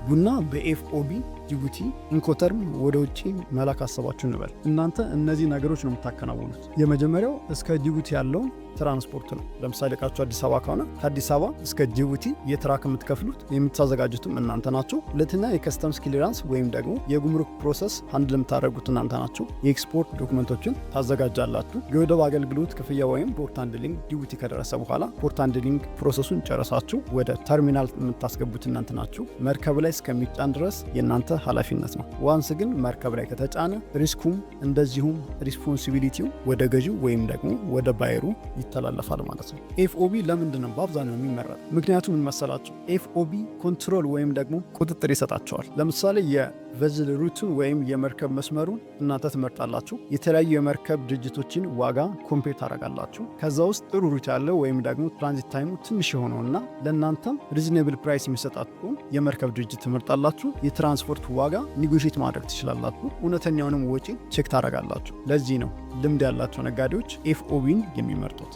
ቡና በኤፍኦቢ ጅቡቲ ኢንኮተርም ወደ ውጭ መላክ አሰባችሁ እንበል። እናንተ እነዚህ ነገሮች ነው የምታከናውኑት። የመጀመሪያው እስከ ጅቡቲ ያለው ትራንስፖርት ነው። ለምሳሌ እቃችሁ አዲስ አበባ ከሆነ ከአዲስ አበባ እስከ ጅቡቲ የትራክ የምትከፍሉት የምታዘጋጁትም እናንተ ናችሁ። ሁለተኛ የከስተምስ ክሊራንስ ወይም ደግሞ የጉምሩክ ፕሮሰስ አንድ ለምታደርጉት እናንተ ናችሁ። የኤክስፖርት ዶክመንቶችን ታዘጋጃላችሁ። የወደብ አገልግሎት ክፍያ ወይም ፖርት ሃንድሊንግ ጅቡቲ ከደረሰ በኋላ ፖርት ሃንድሊንግ ፕሮሰሱን ጨረሳችሁ ወደ ተርሚናል የምታስገቡት እናንተ ናችሁ። መርከብ ላይ እስከሚጫን ድረስ የእናንተ ኃላፊነት ነው። ዋንስ ግን መርከብ ላይ ከተጫነ ሪስኩም እንደዚሁም ሪስፖንሲቢሊቲው ወደ ገዢው ወይም ደግሞ ወደ ባየሩ ይተላለፋል ማለት ነው። ኤፍኦቢ ለምንድን ነው በአብዛኛው የሚመረጥ? ምክንያቱም ምን መሰላችሁ? ኤፍኦቢ ኮንትሮል ወይም ደግሞ ቁጥጥር ይሰጣቸዋል። ለምሳሌ የቨዝል ሩቱን ወይም የመርከብ መስመሩን እናንተ ትመርጣላችሁ። የተለያዩ የመርከብ ድርጅቶችን ዋጋ ኮምፔር ታደርጋላችሁ። ከዛ ውስጥ ጥሩ ሩት ያለው ወይም ደግሞ ትራንዚት ታይሙ ትንሽ የሆነውና ለእናንተም ሪዝኔብል ፕራይስ የሚሰጣችሁ የመርከብ ድርጅት ትመርጣላችሁ። የትራንስፖርት ዋጋ ኒጎሼት ማድረግ ትችላላችሁ። እውነተኛውንም ወጪ ቼክ ታደርጋላችሁ። ለዚህ ነው ልምድ ያላቸው ነጋዴዎች ኤፍኦቢን የሚመርጡት።